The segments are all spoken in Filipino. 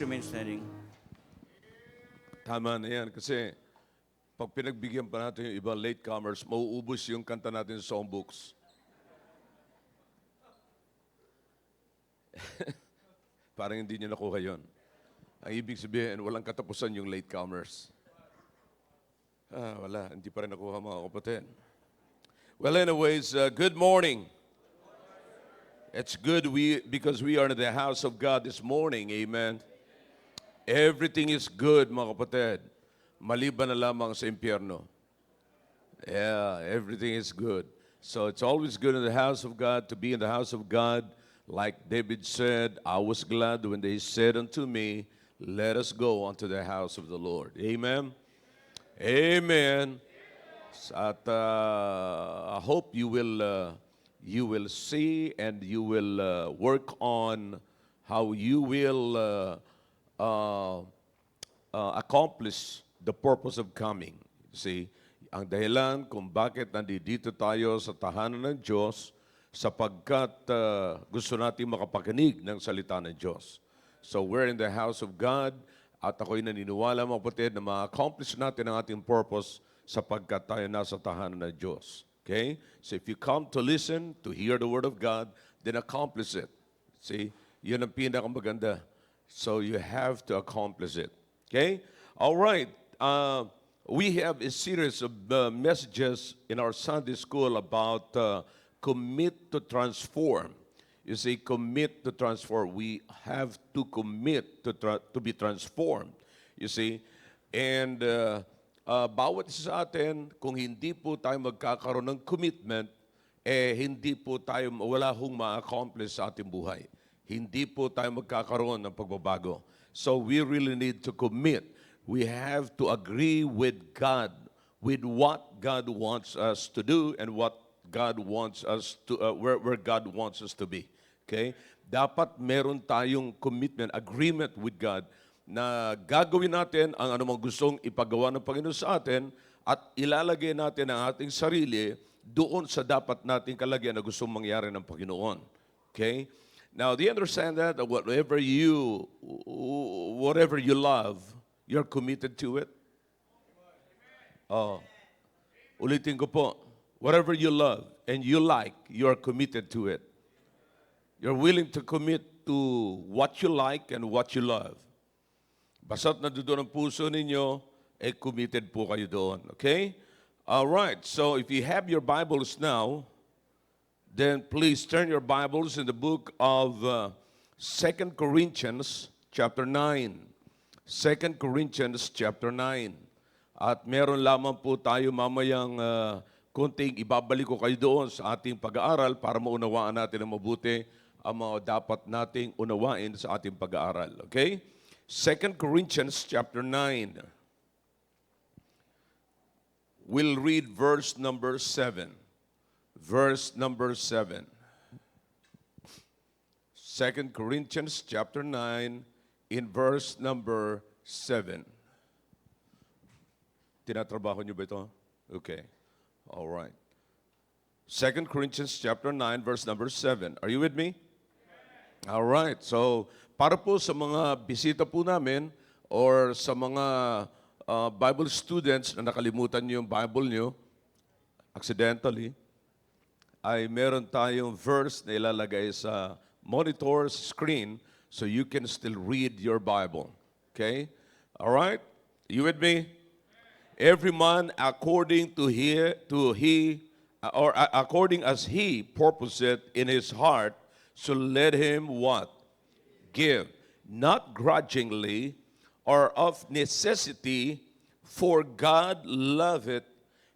Remain standing. Tama na yan kasi pag pinagbigyan pa natin yung ibang latecomers, mauubos yung kanta natin sa songbooks. Parang hindi niyo nakuha yun. Ang ibig sabihin, walang katapusan yung latecomers. Wala, hindi pa rin nakuha mga kapatid. Well, anyways, good morning. It's good because we are in the house of God this morning. Amen. Everything is good, mga kapatid. Maliban na lamang sa impyerno. Yeah, everything is good. So it's always good in the house of God, to be in the house of God. Like David said, I was glad when they said unto me, let us go unto the house of the Lord. Amen? Amen. At I hope you will see and you will work on how you will accomplish the purpose of coming. See, ang dahilan kung bakit nandito tayo sa tahanan ng Diyos, sapagkat gusto natin makapakinig ng salita ng Diyos. So we're in the house of God, at ako'y naniniwala mga kapatid na ma-accomplish natin ang ating purpose sapagkat tayo nasa tahanan ng Diyos. Okay? So if you come to listen, to hear the Word of God, then accomplish it. See, yun ang pinakamaganda. So you have to accomplish it. Okay? All right. We have a series of messages in our Sunday school about commit to transform. You see, commit to transform. We have to commit to be transformed. You see? And bawat isa sa atin, kung hindi po tayo magkakaroon ng commitment, hindi po tayo, wala hong ma-accomplish sa ating buhay. Hindi po tayo magkakaroon ng pagbabago. So we really need to commit. We have to agree with God, with what God wants us to do and what God wants us to, where God wants us to be. Okay? Dapat meron tayong commitment, agreement with God na gagawin natin ang anumang gustong ipagawa ng Panginoon sa atin at ilalagay natin ang ating sarili doon sa dapat nating kalagyan na gustong mangyari ng Panginoon. Okay? Now, do you understand that whatever you love, you're committed to it? Oh, ulitin ko po. Whatever you love and you like, you're committed to it. You're willing to commit to what you like and what you love. Basta't nandoon ang puso ninyo, committed po kayo doon. Okay? All right. So if you have your Bibles now, then please turn your Bibles in the book of 2 Corinthians chapter 9. 2 Corinthians chapter 9. At meron lamang po tayo mamayang konting ibabalik ko kayo doon sa ating pag-aaral para maunawaan natin ng mabuti ang mga dapat nating unawain sa ating pag-aaral. Okay? 2 Corinthians chapter 9. We'll read verse number 7. Verse number 7. 2 Corinthians chapter 9 in verse number 7. Tinatrabaho niyo ba ito? Okay. All right. 2 Corinthians chapter 9 verse number 7. Are you with me? All right. So, para po sa mga bisita po namin or sa mga Bible students na nakalimutan niyo yung Bible niyo accidentally, ay meron tayong verse na ilalagay sa monitor screen so you can still read your Bible. Okay? All right? You with me? Every man according according as he purposeth in his heart, so let him what? Give. Not grudgingly or of necessity, for God loveth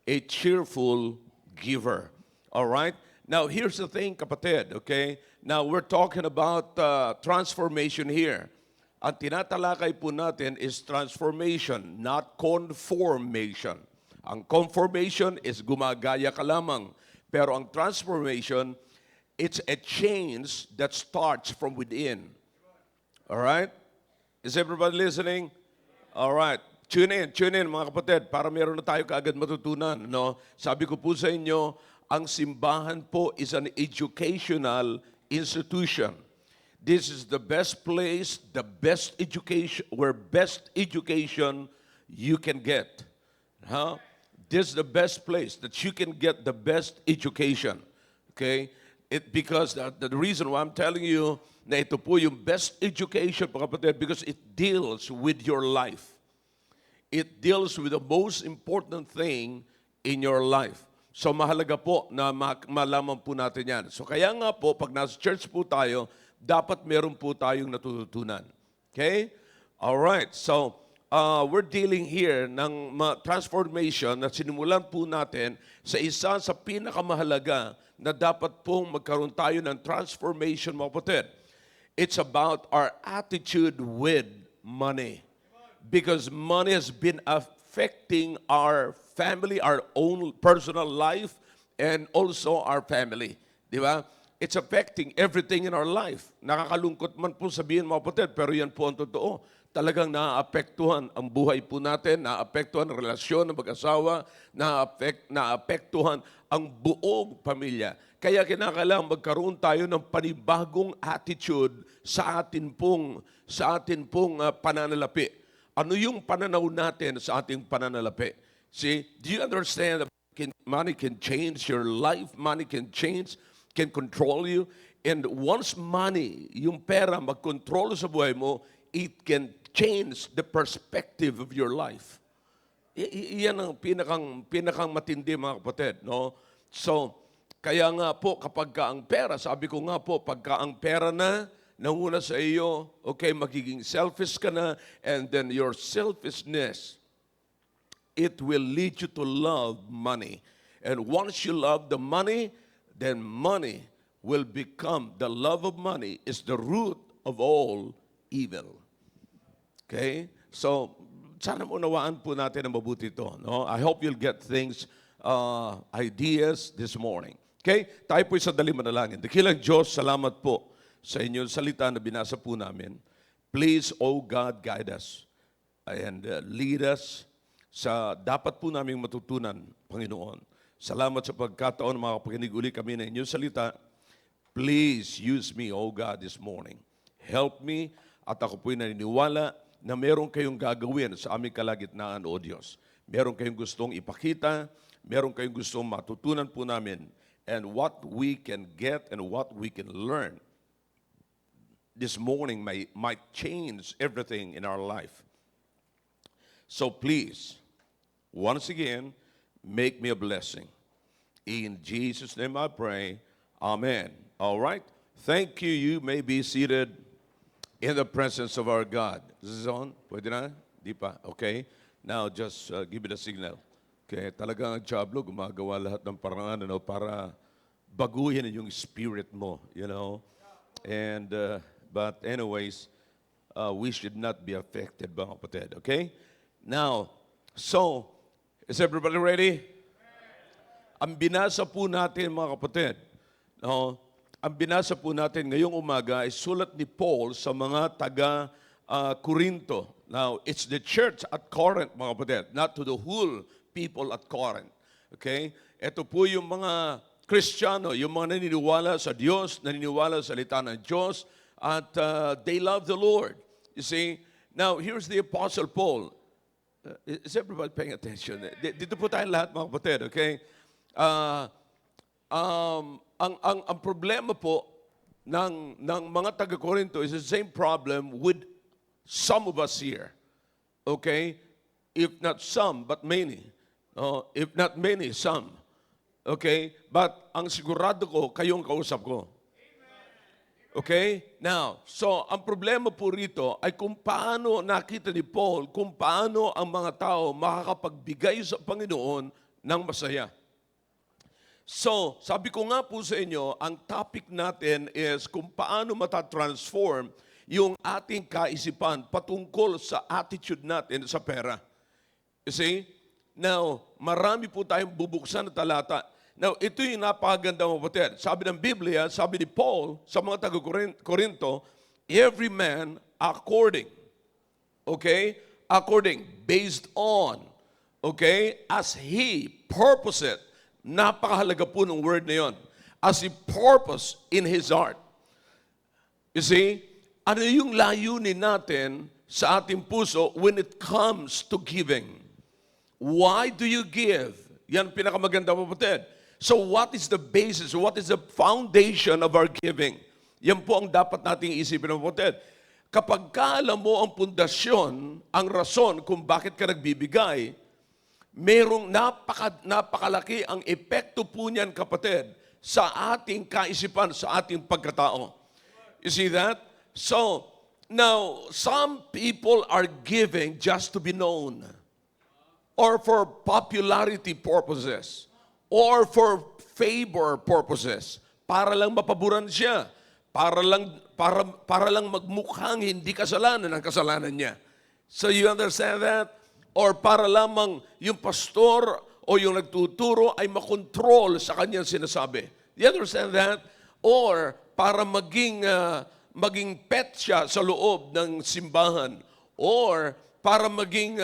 a cheerful giver. All right? Now, here's the thing, kapatid, okay? Now, we're talking about transformation here. Ang tinatalakay po natin is transformation, not conformation. Ang conformation is gumagaya ka lamang. Pero ang transformation, it's a change that starts from within. All right? Is everybody listening? All right. Tune in mga kapatid, para meron na tayo kaagad matutunan. No? Sabi ko po sa inyo, ang simbahan po is an educational institution. This is the best place, the best education, where best education you can get. Huh? This is the best place that you can get the best education. Okay? Because the reason why I'm telling you na ito po yung best education, mga kapatid, because it deals with your life. It deals with the most important thing in your life. So mahalaga po na malaman po natin yan. So kaya nga po, pag nasa church po tayo, dapat meron po tayong natututunan. Okay? Alright, so we're dealing here ng transformation na sinimulan po natin sa isa sa pinakamahalaga na dapat pong magkaroon tayo ng transformation, mga kapatid. It's about our attitude with money. Because money has been affecting our family, our own personal life, and also our family. Di ba? It's affecting everything in our life. Nakakalungkot man po sabihin, mga kapatid, pero yan po ang totoo. Talagang naaapektuhan ang buhay po natin, naaapektuhan ang relasyon ng mag-asawa, naaapektuhan ang buong pamilya. Kaya kinakailangan magkaroon tayo ng panibagong attitude sa atin pong pananalapi. Ano yung pananaw natin sa ating pananalapi? See, do you understand that money can change your life? Money can control you. And once money, yung pera, mag-control sa buhay mo, it can change the perspective of your life. Iyan ang pinakang matindi, mga kapatid. No? So, kaya nga po, kapag ka ang pera, sabi ko nga po, pagka ang pera na, nanguna sa iyo, okay, magiging selfish ka na, and then your selfishness, it will lead you to love money. And once you love the money, then money will become, the love of money is the root of all evil. Okay? So, sana unawaan po natin ang mabuti ito. No? I hope you'll get things, ideas this morning. Okay? Tayo po'y sandali manalangin. Dakilang Diyos, salamat po sa inyong salita na binasa po namin. Please, O God, guide us and lead us sa dapat po naming matutunan, Panginoon. Salamat sa pagkataon, makapakinig uli kami ng inyong salita. Please use me, O God, this morning. Help me at ako po'y naniniwala na meron kayong gagawin sa aming kalagitnaan, O Diyos. Meron kayong gustong ipakita, meron kayong gustong matutunan po namin, and what we can get and what we can learn this morning might change everything in our life. So please, once again, make me a blessing. In Jesus' name I pray. Amen. All right. Thank you. You may be seated in the presence of our God. This is on? Pwede na? Di pa? Okay. Now, just give me the signal. Okay. Talagang ang Diablo gumagawa lahat ng paraan para baguhin yung spirit mo, you know. And, but anyways, we should not be affected, mga kapatid. Okay? Now, so, is everybody ready? Ang binasa po natin, mga kapatid, no? Ang binasa po natin ngayong umaga ay sulat ni Paul sa mga taga-Corinto. Now, it's the church at Corinth, mga kapatid, not to the whole people at Corinth. Okay? Ito po yung mga Kristiyano, yung mga naniniwala sa Diyos, naniniwala sa salita ng Diyos, at they love the Lord. You see? Now, here's the Apostle Paul. Is everybody paying attention? Dito po tayong lahat, mga kapatid, okay? Ang problema po ng mga taga-Corinto is the same problem with some of us here. Okay? If not some, but many. If not many, some. Okay? But ang sigurado ko, kayong kausap ko. Okay? Now, so ang problema po rito ay kung paano nakita ni Paul, kung paano ang mga tao makakapagbigay sa Panginoon ng masaya. So, sabi ko nga po sa inyo, ang topic natin is kung paano matatransform yung ating kaisipan patungkol sa attitude natin sa pera. You see? Now, marami po tayong bubuksan na talata. Now, ito yung napakaganda, mga kapatid. Sabi ng Biblia, sabi ni Paul sa mga taga-Corinto, every man according. Okay? According. Based on. Okay? As he purposed. Napakahalaga po ng word na yon. As he purpose in his heart. You see, ano yung layunin natin sa ating puso when it comes to giving? Why do you give? Yan pinakamaganda, kapatid. So what is the basis? What is the foundation of our giving? Yan po ang dapat nating isipin, kapatid. Kapag alam mo ang pundasyon, ang rason kung bakit ka nagbibigay, merong napakalaki ang epekto po niyan, kapatid, sa ating kaisipan, sa ating pagkatao. You see that? So, now, some people are giving just to be known, or for popularity purposes, or for favor purposes, para lang mapaboran siya, para lang magmukhang hindi kasalanan ang kasalanan niya. So you understand that? Or para lamang yung pastor o yung nagtuturo ay makontrol sa kanyang sinasabi. You understand that? Or para maging pet siya sa loob ng simbahan. Or para maging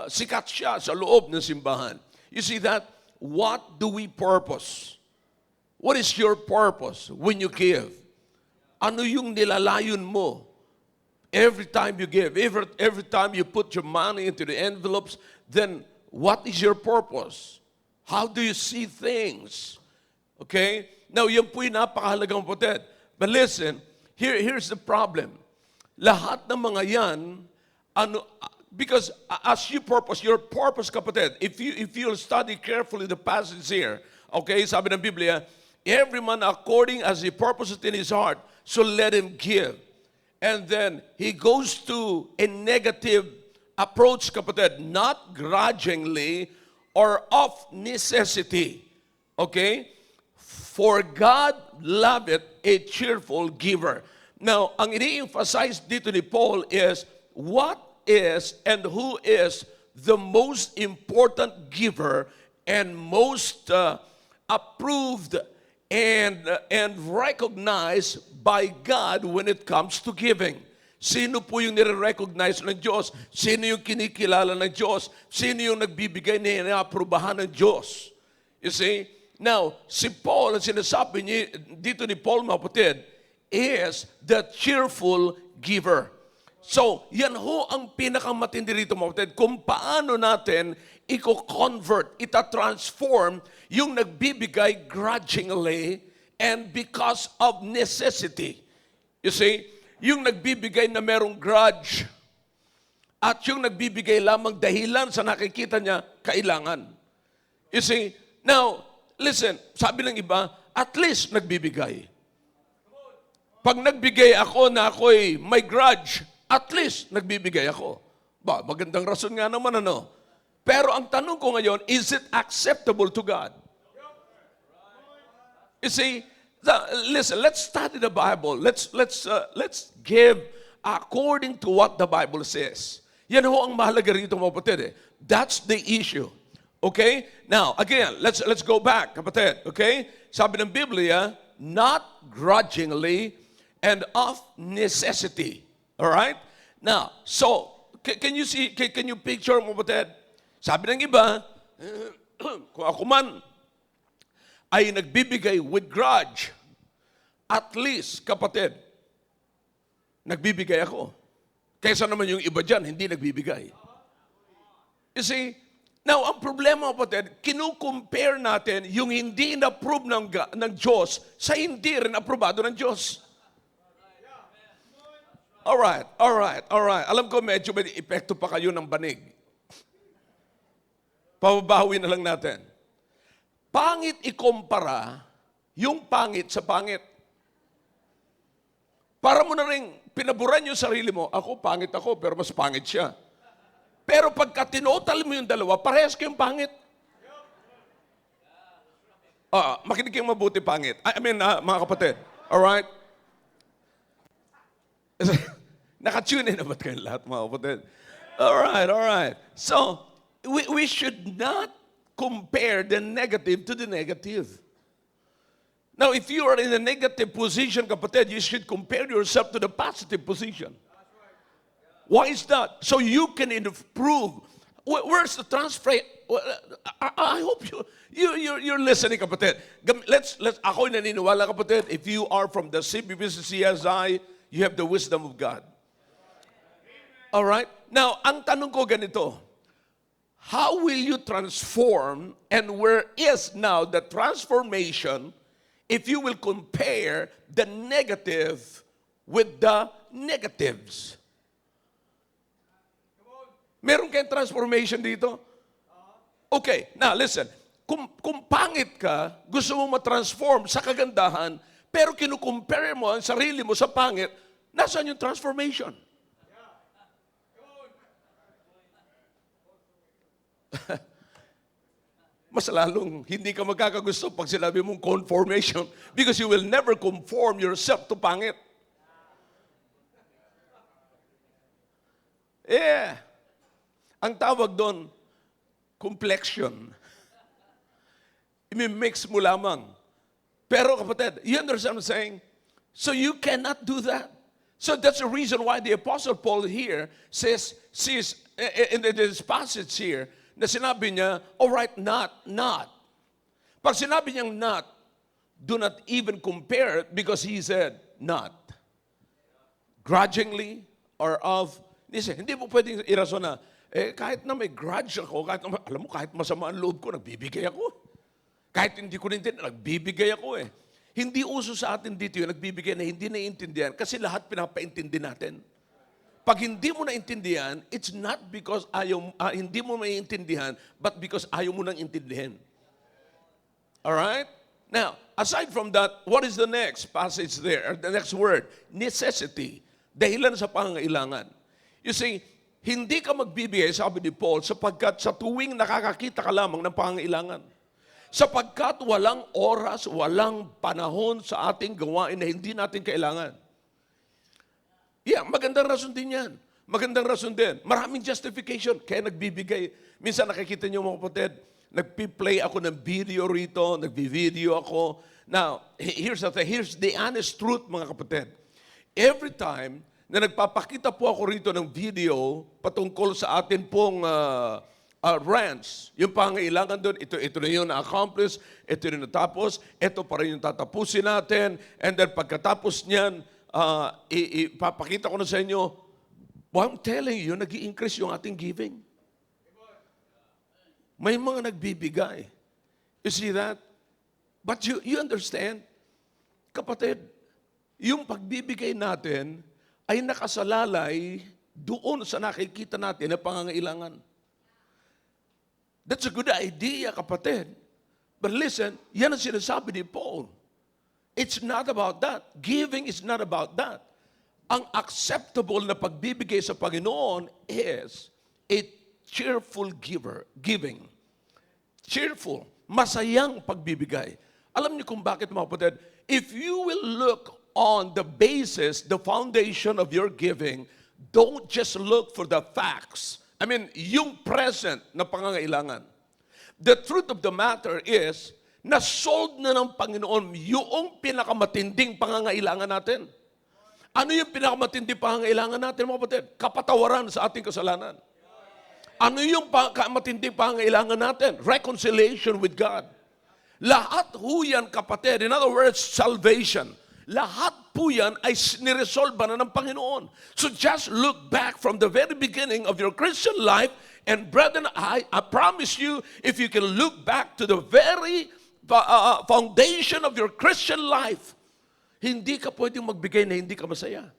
sikat siya sa loob ng simbahan. You see that? What do we purpose? What is your purpose when you give? Ano yung nilalayon mo? Every time you give, every time you put your money into the envelopes, then what is your purpose? How do you see things? Okay? Now, yan po yung napakahalagang kapatid. But listen, here's the problem. Lahat ng mga yan, because as you purpose, your purpose, kapatid, if you'll study carefully the passage here, okay, sabi ng Biblia, every man according as he purposes in his heart, so let him give. And then he goes to a negative approach, kapatid, not grudgingly or of necessity. Okay? For God loveth a cheerful giver. Now, ang ini-emphasize dito ni Paul is what is and who is the most important giver and most approved and recognized by God when it comes to giving. Sino po yung nire-recognize ng Diyos? Sino yung kinikilala ng Diyos? Sino yung nagbibigay na inaaprubahan ng Diyos? You see? Now, si Paul, ang sinasabi niya, dito ni Paul, mga kapatid, is the cheerful giver. So, yan ho ang pinakamatindi rito, mga kapatid, kung paano natin i-convert, ita-transform yung nagbibigay grudgingly and because of necessity. You see, yung nagbibigay na merong grudge at yung nagbibigay lamang dahilan sa nakikita niya, kailangan. You see, now, listen, sabi ng iba, at least nagbibigay. Pag nagbigay ako na ako'y may grudge, at least nagbibigay ako. Ba, magandang rason nga naman, ano? Pero ang tanong ko ngayon, is it acceptable to God? You see, listen, let's study the Bible. Let's give according to what the Bible says. Yan ho ang mahalaga rito, mga kapatid. That's the issue. Okay? Now, again, let's go back, kapatid. Okay? Sabi ng Biblia, not grudgingly and of necessity. All right? Now, so, can you see, can you picture, mga kapatid? Sabi ng iba, kung ako man ay nagbibigay with grudge, at least, kapatid, nagbibigay ako. Kaysa naman yung iba dyan, hindi nagbibigay. You see, now, ang problema, kapatid, kinukompare natin yung hindi na-approve ng Diyos sa hindi rin aprobado ng Diyos. Alright. Alam ko medyo may epekto pa kayo ng banig. Pababawi na lang natin. Pangit ikumpara yung pangit sa pangit. Para mo na rin pinaburan yung sarili mo, ako, pangit ako, pero mas pangit siya. Pero pagka tinotal mo yung dalawa, parehas kayong pangit. Makinig kayong mabuti pangit. I mean, mga kapatid. Alright? Nakatune in na ba't kayong lahat, mga kapatid? Alright. So, we should not compare the negative to the negative. Now, if you are in a negative position, kapatid, you should compare yourself to the positive position. Why is that? So you can improve. Where's the well, I hope you're listening, kapatid. Ako'y naniniwala, kapatid, if you are from the CBBC-CSI, you have the wisdom of God. All right? Now, ang tanong ko ganito, how will you transform and where is now the transformation if you will compare the negative with the negatives? Meron kayong transformation dito? Okay, now listen. Kung pangit ka, gusto mo ma-transform sa kagandahan, pero kinukumpare mo ang sarili mo sa pangit, nasaan yung transformation? Mas lalong hindi ka magkakagusto pag sinabi mong conformation because you will never conform yourself to pangit. Yeah. Ang tawag doon, complexion. I-mix mo lamang. Pero kapatid, you understand what I'm saying? So you cannot do that. So that's the reason why the Apostle Paul here says in this passage here, na sinabi niya, all right, not. Pag sinabi niyang not, do not even compare it because he said not. Grudgingly or of, hindi mo pwedeng irason na, kahit na may grudge ako, alam mo, kahit masama ang loob ko, nagbibigay ako. Kahit hindi ko naintindihan, nagbibigay ako eh. Hindi uso sa atin dito yung nagbibigay na hindi naiintindihan kasi lahat pinapaintindi natin. Pag hindi mo naintindihan, it's not because hindi mo naiintindihan, but because ayaw mo nang intindihin. Alright? Now, aside from that, what is the next passage there? The next word, necessity. Dahilan sa pangangailangan. You see, hindi ka magbibigay, sabi ni Paul, sapagkat sa tuwing nakakakita ka lamang ng pangangailangan. Sapagkat walang oras, walang panahon sa ating gawain na hindi natin kailangan. Yeah, magandang rason din yan. Magandang rason din. Maraming justification. Kaya nagbibigay. Minsan nakikita niyo mga kapatid, nagpi-play ako ng video rito, nagbi-video ako. Now, here's the honest truth mga kapatid. Every time na nagpapakita po ako rito ng video patungkol sa atin pong rants, yung pangailangan doon, ito na yun na-accomplish, ito na natapos, ito pa rin yung tatapusin natin, and then pagkatapos niyan, ipapakita ko na sa inyo, well, I'm telling you, nag-i-increase yung ating giving. May mga nagbibigay. You see that? But you understand, kapatid, yung pagbibigay natin ay nakasalalay doon sa nakikita natin na pangangailangan. That's a good idea, kapatid. But listen, yan ang sinasabi ni Paul. It's not about that. Giving is not about that. Ang acceptable na pagbibigay sa Panginoon is a cheerful giving. Cheerful. Masayang pagbibigay. Alam niyo kung bakit mga kapatid? If you will look on the basis, the foundation of your giving, don't just look for the facts. I mean, yung present na pangangailangan. The truth of the matter is, na-solve na ng Panginoon yung pinakamatinding pangangailangan natin. Ano yung pinakamatinding pangangailangan natin, mga kapatid? Kapatawaran sa ating kasalanan. Ano yung matinding pangangailangan natin? Reconciliation with God. Lahat ho yan, kapatid. In other words, salvation. Lahat po yan ay niresolve na ng Panginoon. So just look back from the very beginning of your Christian life, and brethren, I promise you, if you can look back to the very foundation of your Christian life, hindi ka pwedeng magbigay na hindi ka masaya.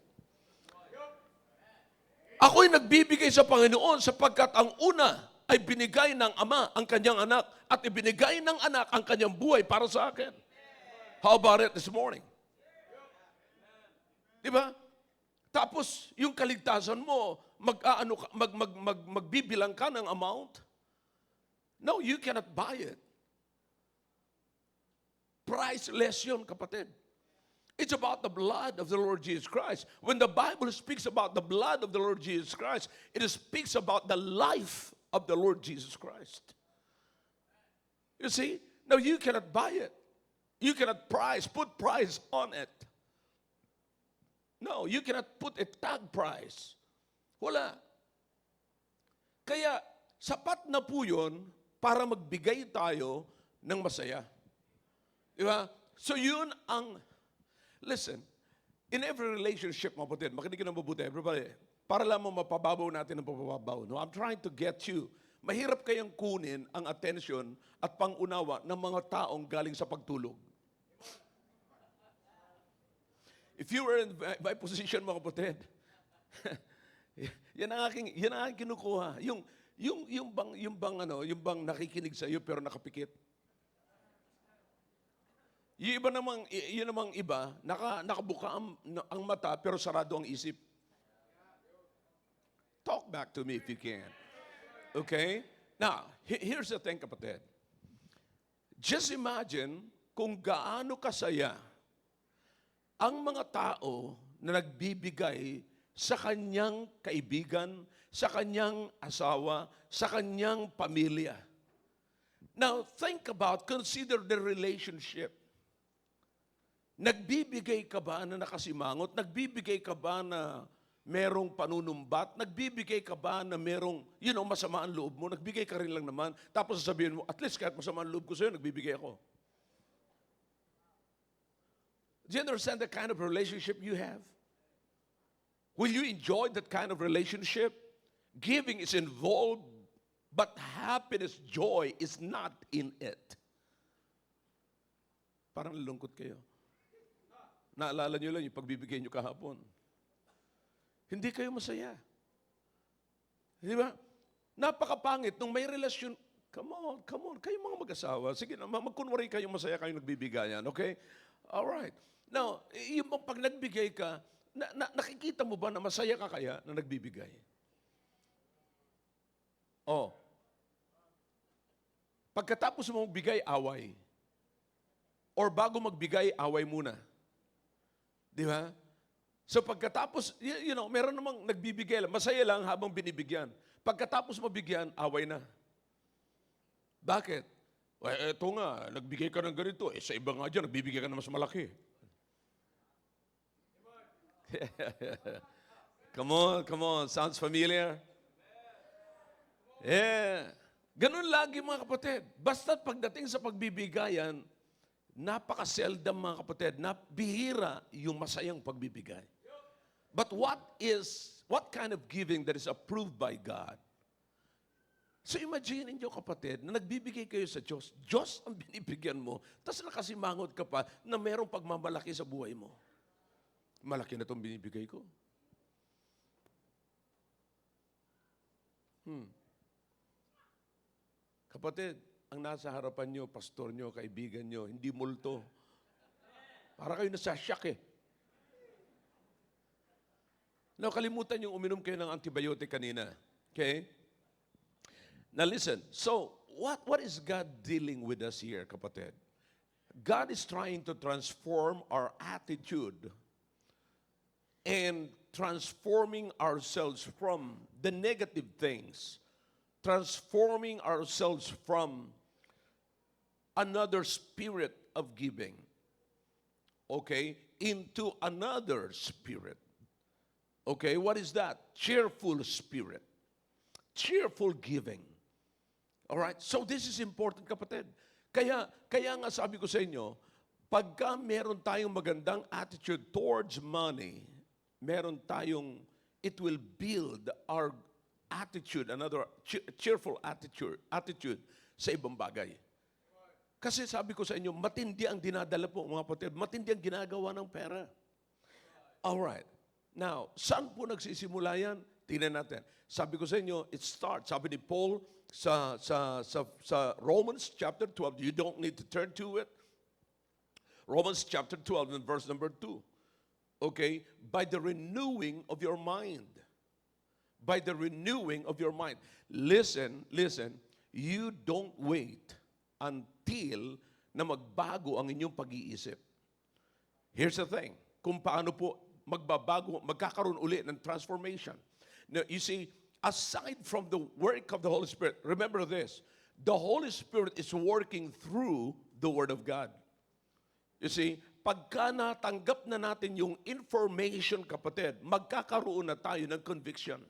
Ako'y nagbibigay sa Panginoon sapagkat ang una ay binigay ng Ama ang kanyang anak at ibinigay ng anak ang kanyang buhay para sa akin. How about it this morning? Diba? Tapos, yung kaligtasan mo, magbibilang ka ng amount? No, you cannot buy it. Priceless yun, kapatid. It's about the blood of the Lord Jesus Christ. When the Bible speaks about the blood of the Lord Jesus Christ, it speaks about the life of the Lord Jesus Christ. You see? Now, you cannot buy it. You cannot put price on it. No, you cannot put a tag price. Wala. Kaya, sapat na po yun para magbigay tayo ng masaya. Di ba? So yun ang, listen, in every relationship, mga kapatid, makinig ka ng mabuti, everybody, para lamang mapababaw natin ang papababaw. No? I'm trying to get you. Mahirap kayang kunin ang attention at pangunawa ng mga taong galing sa pagtulog. If you were in my position, mga kapatid, yan ang aking kinukuha. Yung bang nakikinig sa iyo pero nakapikit. Yung namang iba, nakabuka ang mata pero sarado ang isip. Talk back to me if you can. Okay? Now, here's the thing, kapatid. Just imagine kung gaano kasaya ang mga tao na nagbibigay sa kanyang kaibigan, sa kanyang asawa, sa kanyang pamilya. Now, consider the relationship. Nagbibigay ka ba na nakasimangot? Nagbibigay ka ba na merong panunumbat? Nagbibigay ka ba na merong, masama ang loob mo? Nagbigay ka rin lang naman. Tapos sasabihin mo, at least kahit masama ang loob ko sa'yo, nagbibigay ako. Do you understand the kind of relationship you have? Will you enjoy that kind of relationship? Giving is involved, but happiness, joy is not in it. Parang nalungkot kayo. Naalala nyo lang yung pagbibigay nyo kahapon. Hindi kayo masaya. Di ba? Napakapangit nung may relasyon. Come on. Kayo mga mag-asawa. Sige na, magkunwari kayong masaya kayong nagbibigayan. Okay? Alright. Now, yung pag nagbigay ka, nakikita mo ba na masaya ka kaya na nagbibigay? Oh. Pagkatapos mo magbigay, away. Or bago magbigay, away muna. Di ba? So pagkatapos, meron namang nagbibigay lang. Masaya lang habang binibigyan. Pagkatapos mabigyan, away na. Bakit? Eto nga, nagbigay ka ng ganito. Sa iba nga dyan, nagbibigay ka ng mas malaki. Come on. Sounds familiar? Yeah. Ganun lagi mga kapatid. Basta pagdating sa pagbibigayan, napaka-seldom mga kapatid, bihira yung masayang pagbibigay. But what kind of giving that is approved by God? So imagine niyo kapatid, na nagbibigay kayo sa Diyos, Diyos ang binibigyan mo, tapos nakasimangot ka pa na mayroong pagmamalaki sa buhay mo. Malaki na itong binibigay ko. Kapatid, ang nasa harapan nyo, pastor nyo, kaibigan nyo, hindi multo. Para kayo nasasyak eh. Now, kalimutan yung uminom kayo ng antibiotic kanina. Okay? Now listen, so what is God dealing with us here, kapatid? God is trying to transform our attitude and transforming ourselves from the negative things, transforming ourselves from another spirit of giving, okay, into another spirit. Okay, what is that? Cheerful spirit. Cheerful giving. All right? So this is important, kapatid. Kaya nga sabi ko sa inyo, pagka meron tayong magandang attitude towards money, it will build our attitude, another cheerful attitude sa ibang bagay. Kasi sabi ko sa inyo, matindi ang dinadala po, mga kapatid. Matindi ang ginagawa ng pera. Alright. Now, saan po nagsisimula yan? Tingnan natin. Sabi ko sa inyo, it starts. Sabi ni Paul sa Romans chapter 12. You don't need to turn to it. Romans chapter 12 and verse number 2. Okay? By the renewing of your mind. By the renewing of your mind. Listen. You don't wait until na magbago ang inyong pag-iisip. Here's the thing, kung paano po magkakaroon uli ng transformation. Now, you see, aside from the work of the Holy Spirit, remember this, the Holy Spirit is working through the Word of God. You see, pagka natanggap na natin yung information, kapatid, magkakaroon na tayo ng conviction.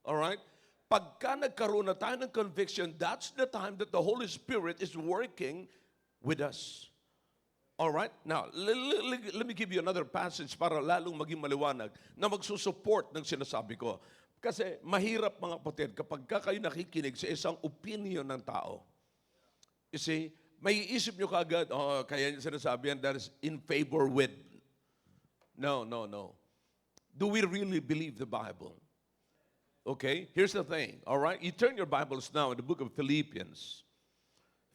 Alright? pagka nagkaroon na tayo ng conviction, that's the time that the Holy Spirit is working with us. All right? Now, let me give you another passage para lalong maging maliwanag na magsusupport ng sinasabi ko. Kasi mahirap mga kapatid kapag kayo nakikinig sa isang opinion ng tao. You see, may isip nyo kaagad, kaya yung sinasabi yan, that is in favor with. No. Do we really believe the Bible? Okay, here's the thing, all right? You turn your Bibles now in the book of Philippians.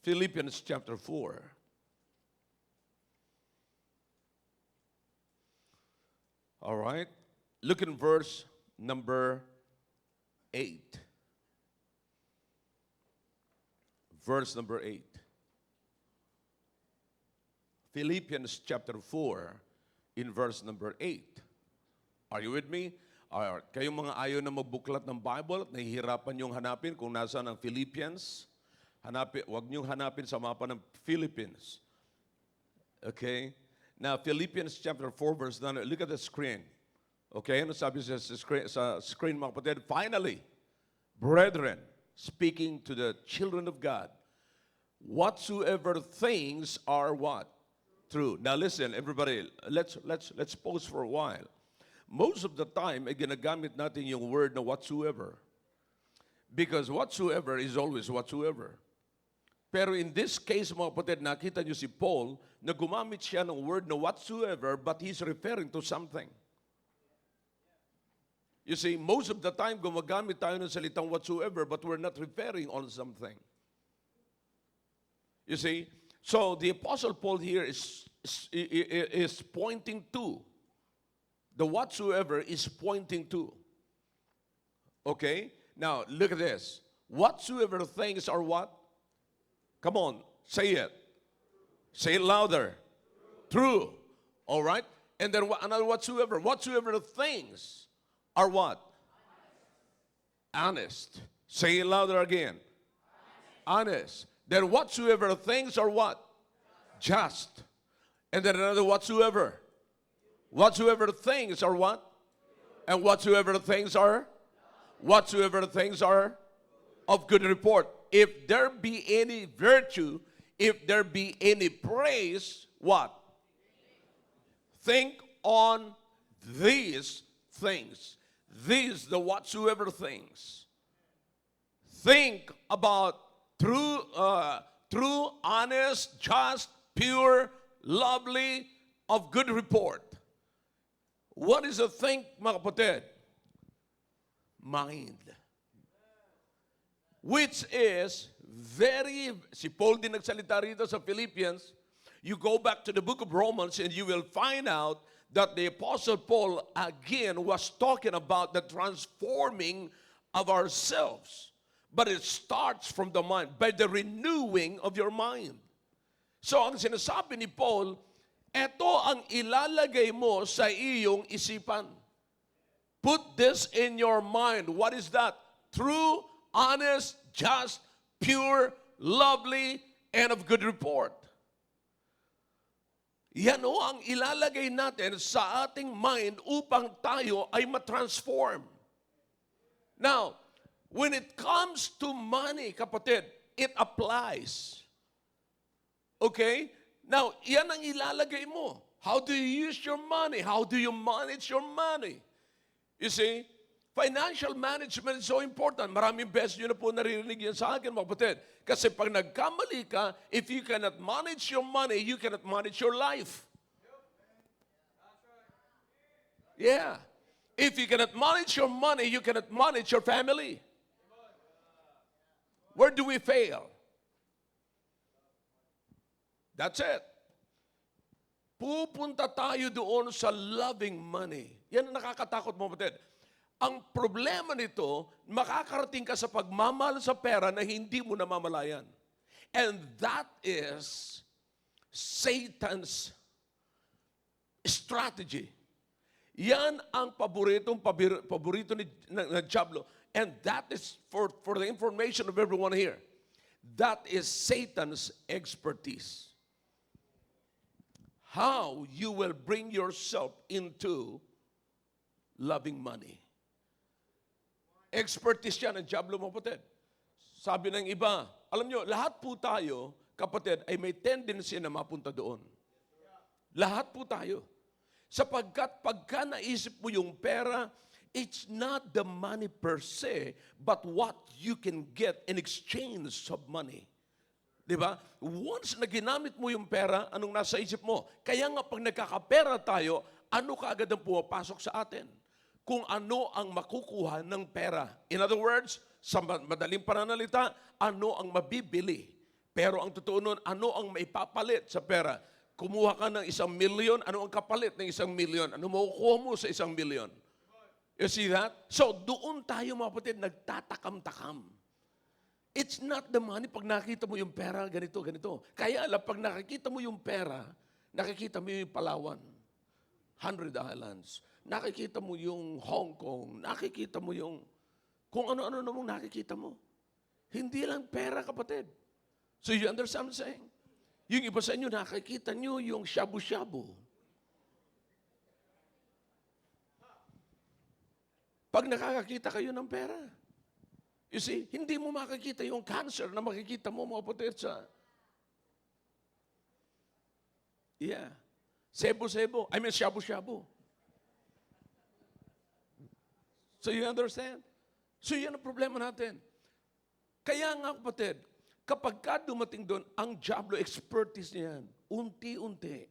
Philippians chapter 4. All right? Look in verse number 8. Verse number 8. Philippians chapter 4 in verse number 8. Are you with me? Kayong mga ayaw na magbuklat ng Bible at nahihirapan niyong hanapin kung nasaan ang Philippians, huwag niyong hanapin sa mapa ng Philippines. Okay? Now, Philippians chapter 4 verse 9, look at the screen. Okay? Ano sabi sa screen mga kapatid? Finally, brethren, speaking to the children of God, whatsoever things are what? True. Now listen, everybody, let's pause for a while. Most of the time, ginagamit natin yung word na whatsoever. Because whatsoever is always whatsoever. Pero in this case, mga kapatid, nakita nyo si Paul na gumamit siya ng word na whatsoever, but he's referring to something. You see, most of the time, gumagamit tayo ng salitang whatsoever, but we're not referring on something. You see, so the Apostle Paul here is pointing to. The whatsoever is pointing to. Okay? Now, look at this. Whatsoever things are what? Come on, say it. Say it louder. True. All right? And then another whatsoever. Whatsoever things are what? Honest. Say it louder again. Honest. Then whatsoever things are what? Just. And then another whatsoever. Whatsoever things are what? And whatsoever things are? Whatsoever things are of good report. If there be any virtue, if there be any praise, what? Think on these things. These, the whatsoever things. Think about true, honest, just, pure, lovely, of good report. What is a think, mga kapatid? Mind. Which is si Paul din nagsalita rito sa Philippians, you go back to the book of Romans and you will find out that the Apostle Paul again was talking about the transforming of ourselves. But it starts from the mind, by the renewing of your mind. So ang sinasabi ni Paul, ito ang ilalagay mo sa iyong isipan. Put this in your mind. What is that? True, honest, just, pure, lovely, and of good report. Yan o ang ilalagay natin sa ating mind upang tayo ay matransform. Now, when it comes to money, kapatid, it applies. Okay? Now, yan ang ilalagay mo. How do you use your money? How do you manage your money? You see, financial management is so important. Maraming beses nyo na po naririnig yan sa akin, mga kapatid. Kasi pag nagkamali ka, if you cannot manage your money, you cannot manage your life. Yeah. If you cannot manage your money, you cannot manage your family. Where do we fail? That's it. Pupunta tayo doon sa loving money. Yan ang nakakatakot mo, kapatid. Ang problema nito, makakarating ka sa pagmamahal sa pera na hindi mo namamalayan. And that is Satan's strategy. Yan ang paborito ni Diablo. And that is, for the information of everyone here, that is Satan's expertise. How you will bring yourself into loving money. Expertise yan ang diablo, mga kapatid. Sabi ng iba, alam nyo, lahat po tayo, kapatid, ay may tendency na mapunta doon. Lahat po tayo. Sapagkat pagka naisip mo yung pera, it's not the money per se, but what you can get in exchange of money. Di ba? Once na ginamit mo yung pera, anong nasa isip mo? Kaya nga pag nagkakapera tayo, ano kaagad ang pumapasok sa atin? Kung ano ang makukuha ng pera. In other words, sa madaling pananalita, ano ang mabibili. Pero ang totoo nun, ano ang maipapalit sa pera? Kumuha ka ng 1,000,000, ano ang kapalit ng 1,000,000? Ano makukuha mo sa 1,000,000? You see that? So doon tayo, mga kapatid, nagtatakam-takam. It's not the money. Pag nakita mo yung pera, ganito, ganito. Kaya alam, pag nakikita mo yung pera, nakikita mo yung Palawan, 100 Islands, nakikita mo yung Hong Kong, nakikita mo yung kung ano-ano namang nakikita mo. Hindi lang pera, kapatid. So you understand what I'm saying? Yung iba sa inyo, nakikita nyo yung shabu-shabu. Pag nakakakita kayo ng pera, you see, hindi mo makikita yung cancer na makikita mo, mga kapatid, sa sebo-sebo. I mean, shabu-shabu. So you understand? So yan ang problema natin. Kaya nga, kapatid, kapag ka dumating doon, ang diablo expertise niyan, unti-unti,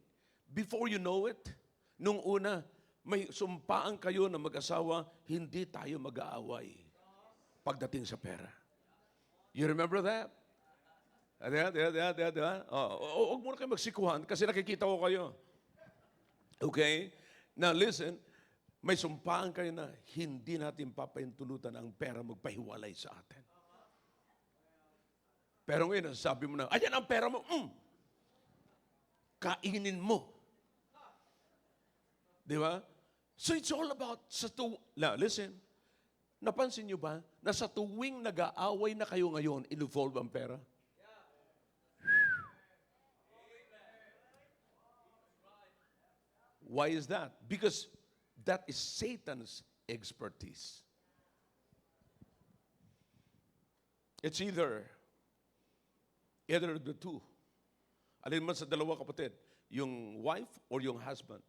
before you know it, nung una, may sumpaan kayo na mag-asawa, hindi tayo mag-aaway pagdating sa pera. You remember that? Huwag muna kayo magsikuhan kasi nakikita ko kayo. Okay? Now listen, may sumpaan kayo na hindi natin papahintulutan ang pera magpahiwalay sa atin. Pero ngayon, sabi mo na, ayan ang pera mo, kainin mo. Di ba? So it's all about, now listen, napansin nyo ba na sa tuwing nag-aaway na kayo ngayon, involve ang pera? Why is that? Because that is Satan's expertise. It's either the two. Alin man sa dalawa, kapatid, yung wife or yung husband,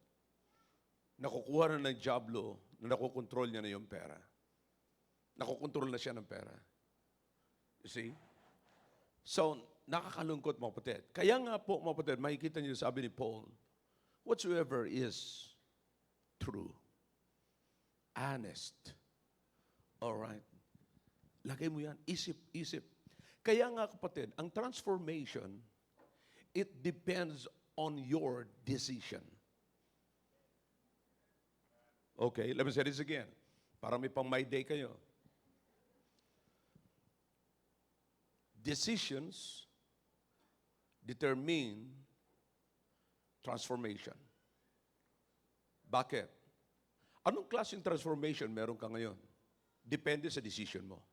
nakukuha na ng diablo na nakokontrol niya na yung pera. Nakokontrol na siya ng pera. You see? So, nakakalungkot, mga kapatid. Kaya nga po, mga kapatid, makikita niyo sabi ni Paul, whatsoever is true, honest, all right, lagay mo yan, isip. Kaya nga, kapatid, ang transformation, it depends on your decision. Okay, let me say this again. Para may pang my day kayo. Decisions determine transformation. Bakit? Anong klaseng transformation meron ka ngayon? Depende sa decision mo.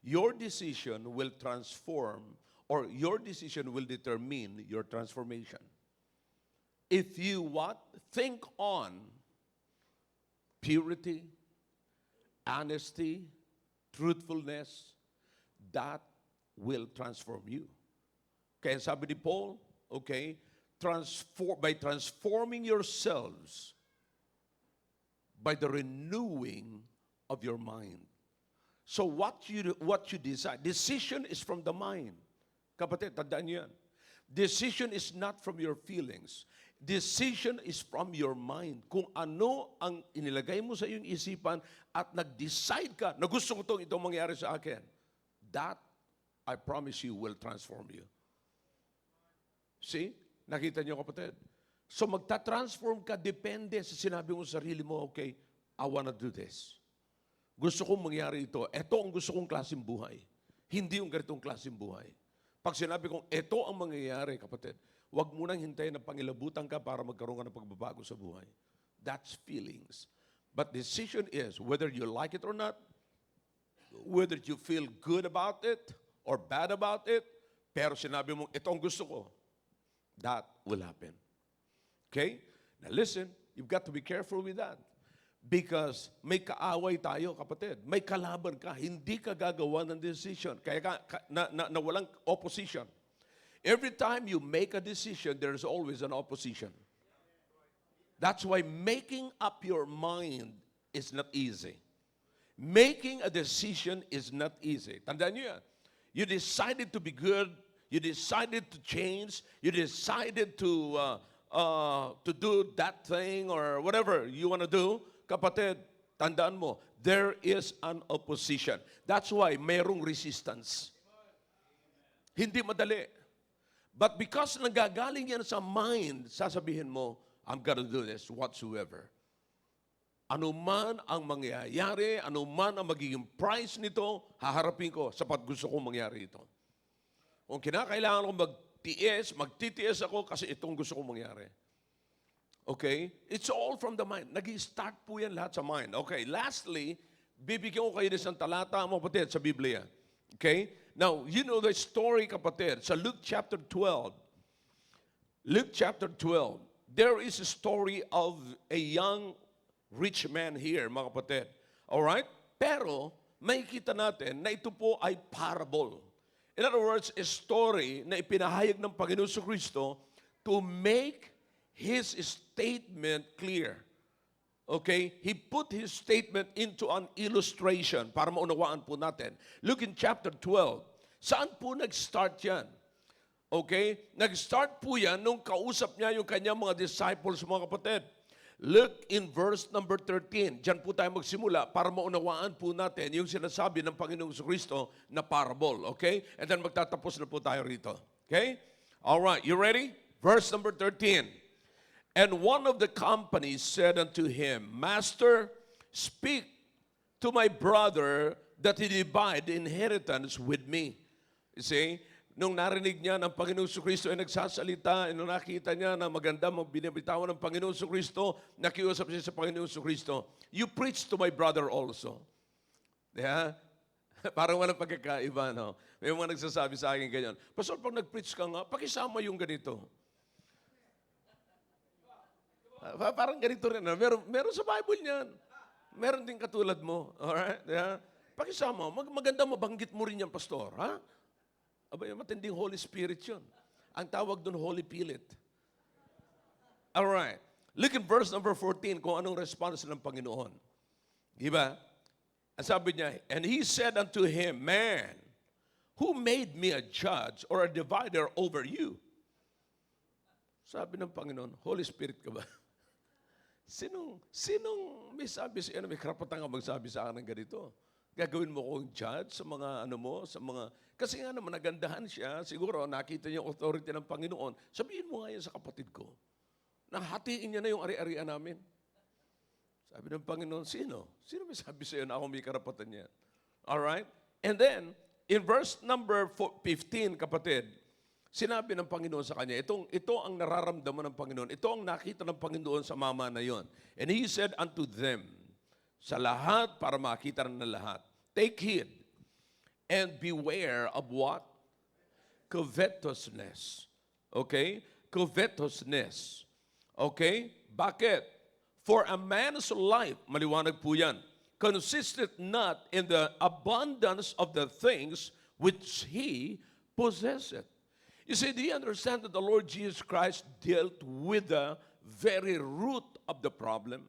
Your decision will transform, or your decision will determine your transformation. If you think on purity, honesty, truthfulness, that will transform you. Kaya sabi ni Paul, okay, by transforming yourselves by the renewing of your mind. So what you decide, decision is from the mind. Kapatid, tandaan niyo yan. Decision is not from your feelings. Decision is from your mind. Kung ano ang inilagay mo sa iyong isipan at nag-decide ka na gusto ko itong mangyari sa akin, that, I promise you, will transform you. See? Nakita niyo, kapatid? So magta-transform ka, depende sa sinabi mo sa sarili mo, okay, I wanna do this. Gusto kong mangyari ito. Ito ang gusto kong klaseng buhay. Hindi yung ganitong klaseng buhay. Pag sinabi kong ito ang mangyayari, kapatid, huwag mo nang hintayin na pangilabutan ka para magkaroon ka ng pagbabago sa buhay. That's feelings. But decision is, whether you like it or not, whether you feel good about it or bad about it, pero sinabi mo, ito ang gusto ko, that will happen. Okay? Now listen, you've got to be careful with that. Because may kaaway tayo, kapatid. May kalaban ka. Hindi ka gagawa ng decision. Kaya na walang opposition. Every time you make a decision, there's always an opposition. That's why making up your mind is not easy. Making a decision is not easy. Tandaan niyo yan. You decided to be good. You decided to change. You decided to do that thing or whatever you want to do. Kapatid, tandaan mo, there is an opposition. That's why mayroong resistance. Hindi madali. But because nagagaling yan sa mind, sasabihin mo, I'm gonna do this whatsoever. Ano man ang mangyayari, ano man ang magiging price nito, haharapin ko sapat gusto kong mangyari ito. Kung kinakailangan ko magtitiis ako kasi itong gusto kong mangyari. Okay? It's all from the mind. Nag-i-start po yan lahat sa mind. Okay, lastly, bibigyan ko kayo ng talata, mga kapatid, sa Biblia. Okay? Now, you know the story, kapatid, sa Luke chapter 12. Luke chapter 12, there is a story of a young rich man here, mga kapatid. Alright? Pero, makikita natin na ito po ay parable. In other words, a story na ipinahayag ng Panginoon Kristo to make His statement clear. Okay? He put His statement into an illustration para maunawaan po natin. Look in chapter 12. Saan po nag-start yan? Okay? Nag-start po yan nung kausap niya yung kanyang mga disciples, mga kapatid. Look in verse number 13. Diyan po tayo magsimula para maunawaan po natin yung sinasabi ng Panginoong Kristo na parable. Okay? And then magtatapos na po tayo rito. Okay? Alright, you ready? Verse number 13. And one of the company said unto him, Master, speak to my brother that he divide the inheritance with me. You see, nung narinig niya ng Panginoong Kristo ay nagsasalita, nung nakita niya na maganda binibitawan ng Panginoong Kristo, nakiusap siya sa Panginoong Kristo, you preach to my brother also. Yeah? Parang walang pagkakaiba, no? May mga nagsasabi sa akin ganyan, Pastor, pag nag-preach ka nga, pakisama yung ganito. Parang ganito rin. Meron sa Bible niyan. Meron din katulad mo. Alright? Yeah? Pakisama. Maganda mabanggit mo rin yan, Pastor. Ha? Abay, matinding Holy Spirit yun. Ang tawag doon, Holy Pilit. Alright. Look at verse number 14 kung anong response ng Panginoon. Diba? Ang sabi niya, and he said unto him, Man, who made me a judge or a divider over you? Sabi ng Panginoon, Holy Spirit ka ba? Sinong may sabi sa may karapatan ka magsabi sa akin ng ganito? Gagawin mo kong judge sa mga kasi nga naman nagandahan siya, siguro nakita niya yung authority ng Panginoon. Sabihin mo nga yan sa kapatid ko. Nahatiin niya na yung ari-arian namin. Sabi ng Panginoon, sino? Sino may sabi sa iyo na ako may karapatan niya? Alright? And then, in verse number 15, kapatid, sinabi ng Panginoon sa kanya, ito ang nararamdaman ng Panginoon. Ito ang nakita ng Panginoon sa mama na yon. And He said unto them, sa lahat, para makita na lahat, take heed and beware of what? Covetousness. Okay? Covetousness. Okay? Bakit? For a man's life, maliwanag po yan, consisteth not in the abundance of the things which he possesseth. You see, do you understand that the Lord Jesus Christ dealt with the very root of the problem?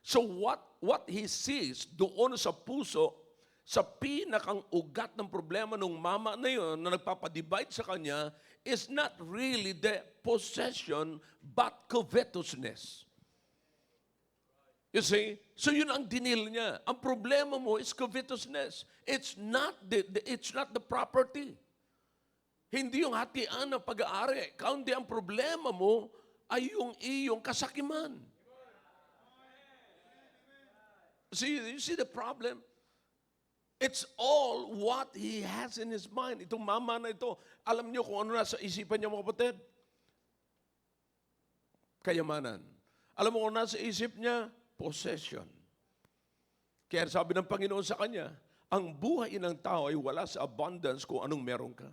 So what He sees doon sa puso, sa pinakang ugat ng problema ng mama na yun na nagpapadivide sa kanya is not really the possession but covetousness. You see? So yun ang dinil niya. Ang problema mo is covetousness. It's not the property. Hindi yung hatian ng pag-aari. Kundi ang problema mo ay yung iyong kasakiman. You see the problem? It's all what he has in his mind. Itong mama na ito, alam niyo kung ano nasa isipan niya, mga kapatid? Kayamanan. Alam mo kung nasa isip niya? Possession. Kaya sabi ng Panginoon sa kanya, ang buhay ng tao ay wala sa abundance kung anong meron ka.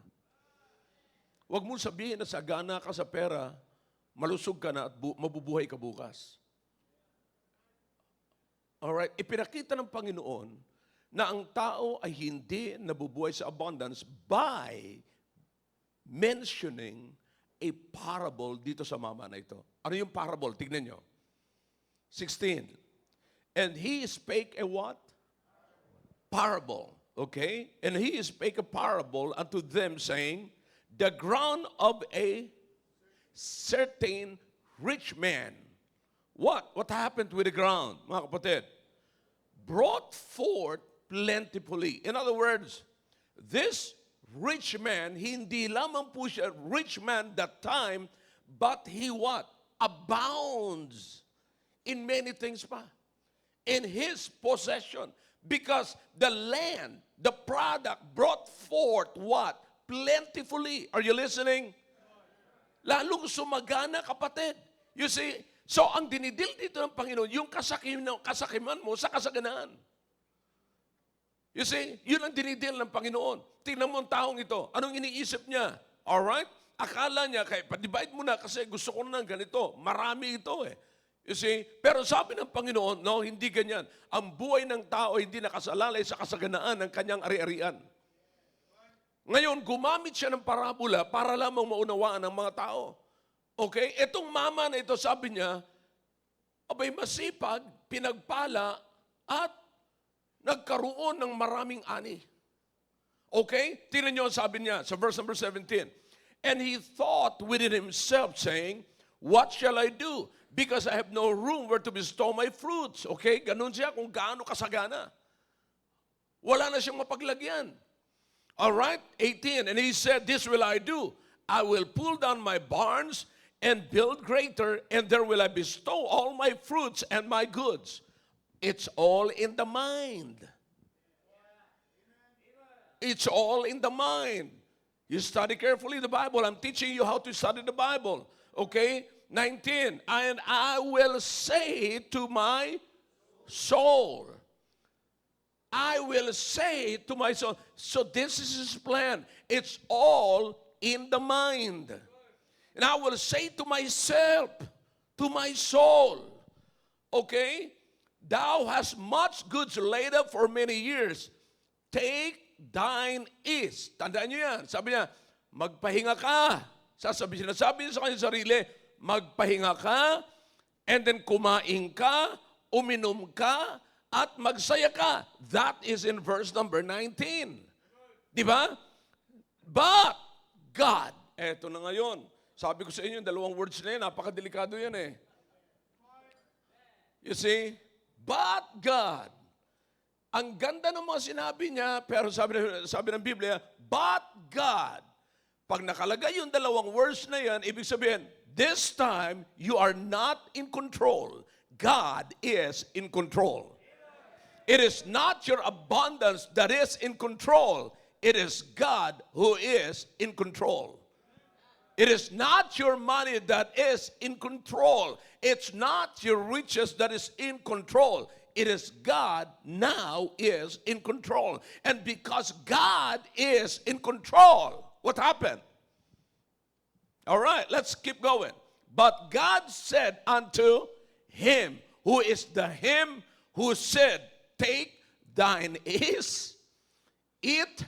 Huwag mong sabihin na sagana ka sa pera, malusog ka na at mabubuhay ka bukas. Alright? Ipinakita ng Panginoon na ang tao ay hindi nabubuhay sa abundance by mentioning a parable dito sa mama na ito. Ano yung parable? Tignan nyo. 16. And he spake a what? Parable. Okay? And he spake a parable unto them, saying, the ground of a certain rich man. What? What happened with the ground, mga kapatid? Brought forth plentifully. In other words, this rich man, hindi lamang po siya rich man that time, but he what? Abounds in many things pa. In his possession. Because the land, the product brought forth what? Plentifully. Are you listening? Lalong sumagana, kapatid. You see, so ang dinidil dito ng Panginoon, yung kasakiman mo sa kasaganaan. You see, yun ang dinidil ng Panginoon. Tingnan mo ang taong ito. Anong iniisip niya? Alright? Akala niya, kaya pa-divide mo na kasi gusto ko na ng ganito. Marami ito eh. You see? Pero sabi ng Panginoon, no, hindi ganyan. Ang buhay ng tao hindi nakasalalay sa kasaganaan ng kanyang ari-arian. Ngayon, gumamit siya ng parabola para lamang maunawaan ng mga tao. Okay? Itong mama na ito, sabi niya, abay masipag, pinagpala, at nagkaroon ng maraming ani. Okay? Tingnan niyo ang sabi niya sa verse number 17. And he thought within himself, saying, what shall I do? Because I have no room where to bestow my fruits. Okay? Ganun siya kung gaano kasagana. Wala na siyang mapaglagyan. Alright? 18. And he said, this will I do. I will pull down my barns and build greater, and there will I bestow all my fruits and my goods. It's all in the mind. It's all in the mind. You study carefully the Bible. I'm teaching you how to study the Bible. Okay? 19. And I will say to my soul. I will say to my soul. So this is his plan. It's all in the mind. And I will say to myself, to my soul, okay, thou hast much goods laid up for many years. Take thine ease. Tandaan nyo yan. Sabi niya, magpahinga ka. Sinasabi niya sa kanyang sarili, magpahinga ka, and then kumain ka, uminom ka, at magsaya ka. That is in verse number 19. Di ba? But God, eto na ngayon. Sabi ko sa inyo, dalawang words na yan, napakadelikado yan eh. You see? But God. Ang ganda ng mga sinabi niya, pero sabi ng Biblia, but God. Pag nakalagay yung dalawang words na yan, ibig sabihin, this time, you are not in control. God is in control. It is not your abundance that is in control. It is God who is in control. It is not your money that is in control. It's not your riches that is in control. It is God now is in control. And because God is in control, what happened? All right, let's keep going. But God said unto him, who is the him who said, take thine ease, eat,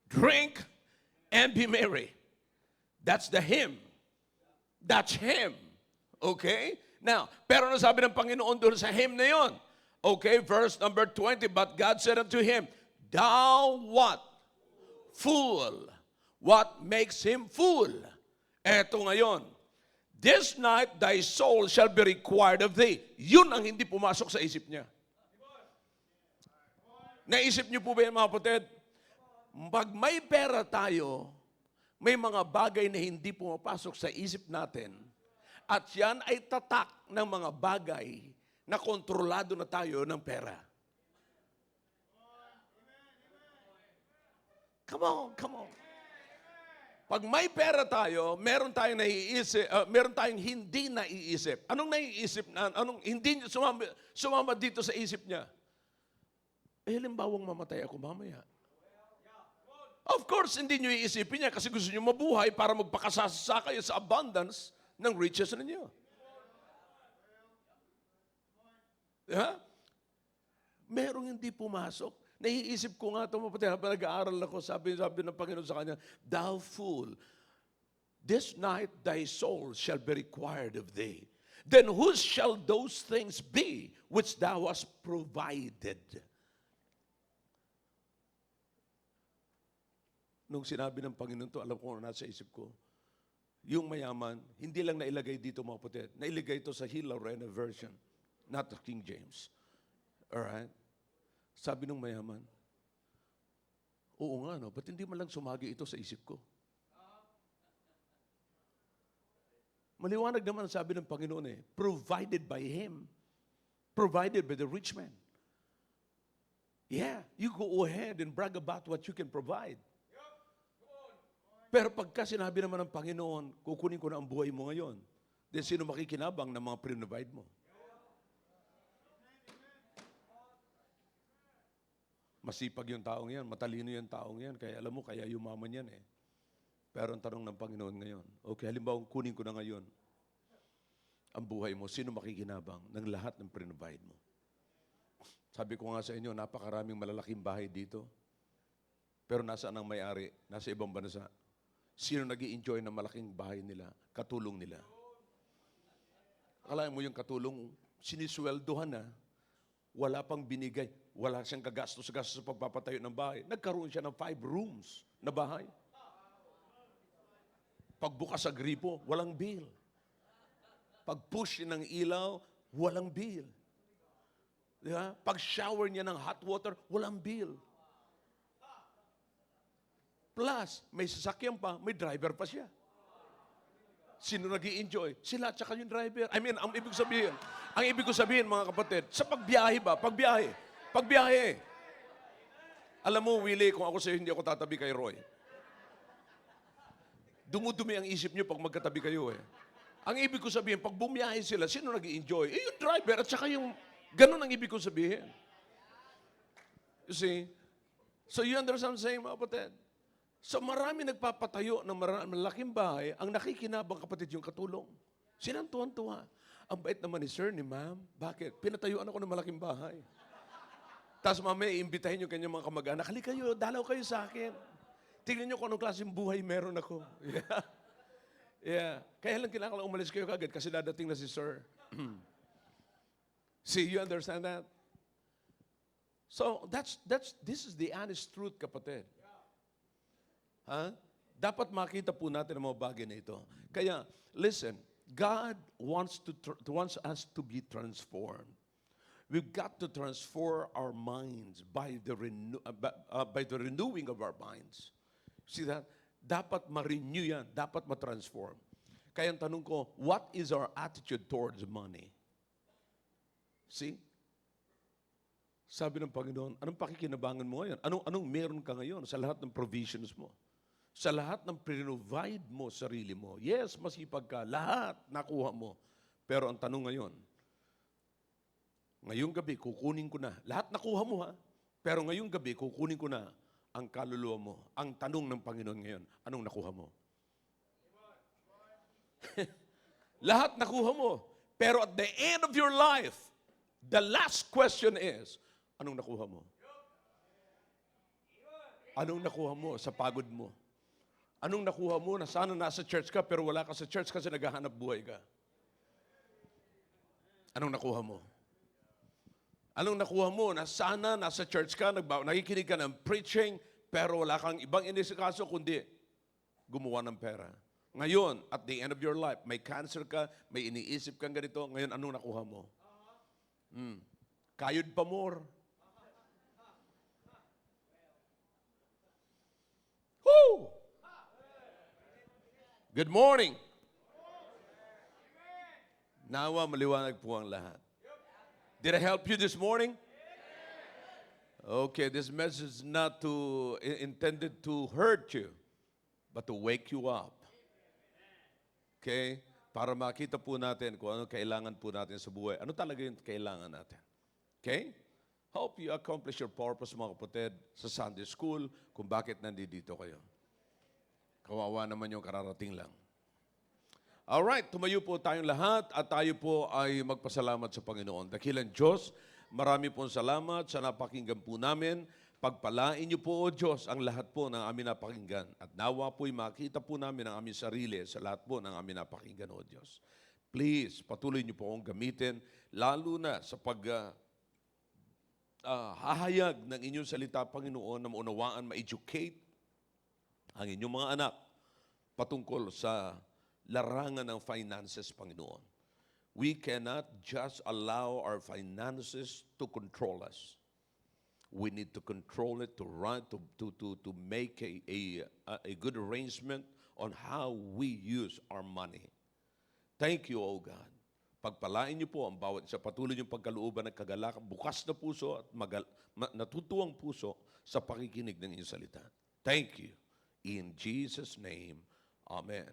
drink, and be merry. That's the him. That's him. Okay? Now, pero ano sabi ng Panginoon doon sa him na yon? Okay, verse number 20. But God said unto him, thou what? Fool. What makes him fool? Eto ngayon. This night thy soul shall be required of thee. Yun ang hindi pumasok sa isip niya. Naisip niyo po ba yan, mga kapatid? Pag may pera tayo, may mga bagay na hindi pumapasok sa isip natin, at yan ay tatak ng mga bagay na kontrolado na tayo ng pera. Come on, come on. Pag may pera tayo, meron tayong naiisip, meron tayong hindi naiisip. Anong naiisip na, anong hindi sumama dito sa isip niya? Eh, halimbawang mamatay ako mamaya. Of course, hindi nyo iisipin niya kasi gusto nyo mabuhay para magpakasasa kayo sa abundance ng riches ninyo. Yeah? merong hindi pumasok. Naiisip ko nga ito, mapatid, habang nag-aaral ako, sabi ng Panginoon sa kanya, Thou fool, this night thy soul shall be required of thee. Then whose shall those things be which thou hast provided? Nung sinabi ng Panginoon to, alam ko na nasa isip ko, yung mayaman, hindi lang nailagay dito mga kapatid, nailagay ito sa Hila Rena version, not the King James. Alright? Sabi ng mayaman, oo nga, no? Ba't hindi man lang sumagi ito sa isip ko? Maliwanag naman ang sabi ng Panginoon provided by Him. Provided by the rich man. Yeah, you go ahead and brag about what you can provide. Pero pagka sinabi naman ng Panginoon, kukunin ko na ang buhay mo ngayon, then sino makikinabang ng mga pre-provide mo? Masipag yung taong yan, matalino yung taong yan, kaya alam mo, kaya yumaman yan Pero ang tanong ng Panginoon ngayon, okay, halimbawa kunin ko na ngayon ang buhay mo, sino makikinabang ng lahat ng pre-provide mo? Sabi ko nga sa inyo, napakaraming malalaking bahay dito, pero nasaan ang may-ari? Nasa ibang bansa. Sino nag-i-enjoy ng malaking bahay nila? Katulong nila. Akalain mo yung katulong, sinisweldohan na, wala pang binigay, wala siyang kagastos-gastos sa pagpapatayo ng bahay. Nagkaroon siya ng 5 rooms na bahay. Pagbukas sa gripo, walang bill. Pag-push ng ilaw, walang bill. Di ba? Pag-shower niya ng hot water, walang bill. Plus, may sasakyan pa, may driver pa siya. Sino nag-i-enjoy? Sila at saka yung driver. I mean, ang ibig ko sabihin, mga kapatid, sa pagbiyahe ba? Pagbiyahe. Alam mo, Willie, kung ako sa'yo, hindi ako tatabi kay Roy. Dumudumi ang isip niyo pag magkatabi kayo Ang ibig ko sabihin, pag bumiyahe sila, sino nag-i-enjoy? Yung driver at saka yung, ganun ang ibig ko sabihin. You see? So you understand what I'm saying, mga kapatid? So marami nagpapatayo ng malaking bahay, ang nakikinabang kapatid yung katulong. Sinang tuwan-tuwa? Ang bait naman ni sir, ni ma'am. Bakit? Pinatayuan ako ng malaking bahay. Tapos mamaya, iimbitahin yung kanyang mga kamag-anak, halika kayo, dalaw kayo sa akin. Tingnan nyo kung anong klaseng buhay meron ako. Yeah. Kaya lang kinakailangan umalis kayo kagad kasi dadating na si sir. See, you understand that? So, this is the honest truth, kapatid. Dapat makita po natin ang mga bagay na ito. Kaya, listen, God wants us to be transformed. We've got to transform our minds by the renewing of our minds. See that? Dapat ma-renew yan. Dapat ma-transform. Kaya ang tanong ko, what is our attitude towards money? See? Sabi ng Panginoon, anong pakikinabangan mo ngayon? Anong meron ka ngayon sa lahat ng provisions mo? Sa lahat ng provide mo sarili mo. Yes, masipag ka. Lahat nakuha mo. Pero ang tanong ngayon, ngayong gabi, kukunin ko na. Lahat nakuha mo Pero ngayong gabi, kukunin ko na ang kaluluwa mo. Ang tanong ng Panginoon ngayon, anong nakuha mo? Lahat nakuha mo. Pero at the end of your life, the last question is, anong nakuha mo? Anong nakuha mo sa pagod mo? Anong nakuha mo na sana nasa church ka pero wala ka sa church kasi naghahanap buhay ka? Anong nakuha mo? Anong nakuha mo na sana nasa church ka, nakikinig ka ng preaching, pero wala kang ibang inisikaso kundi gumawa ng pera. Ngayon, at the end of your life, may cancer ka, may iniisip kang ganito, ngayon anong nakuha mo? Kayod pa more. Woo! Good morning. Nawa maliwanag po ang lahat. Did I help you this morning? Okay, this message is not intended to hurt you, but to wake you up. Okay? Para makita po natin kung ano kailangan po natin sa buhay. Ano talaga yung kailangan natin? Okay? Hope you accomplish your purpose, mga kapatid, sa Sunday school, kung bakit nandito kayo. Kawawa naman yung kararating lang. Alright, tumayo po tayong lahat at tayo po ay magpasalamat sa Panginoon. Dakilang Diyos, Marami pong salamat sa napakinggan po namin. Pagpalain niyo po, O Diyos, ang lahat po ng aming napakinggan. At nawa po'y makita po namin ang aming sarili sa lahat po ng aming napakinggan, O Diyos. Please, patuloy niyo po akong gamitin, lalo na sa hahayag ng inyong salita, Panginoon, na maunawaan, ma-educate ang inyong mga anak patungkol sa larangan ng finances, Panginoon. We cannot just allow our finances to control us. We need to control it to run to make a good arrangement on how we use our money. Thank you, O God. Pagpalain niyo po ang bawat isa, patuloy niyong pagkalooban ng kagalakan, bukas na puso at natutuwang puso sa pakikinig ng inyong salita. Thank you. In Jesus' name, Amen.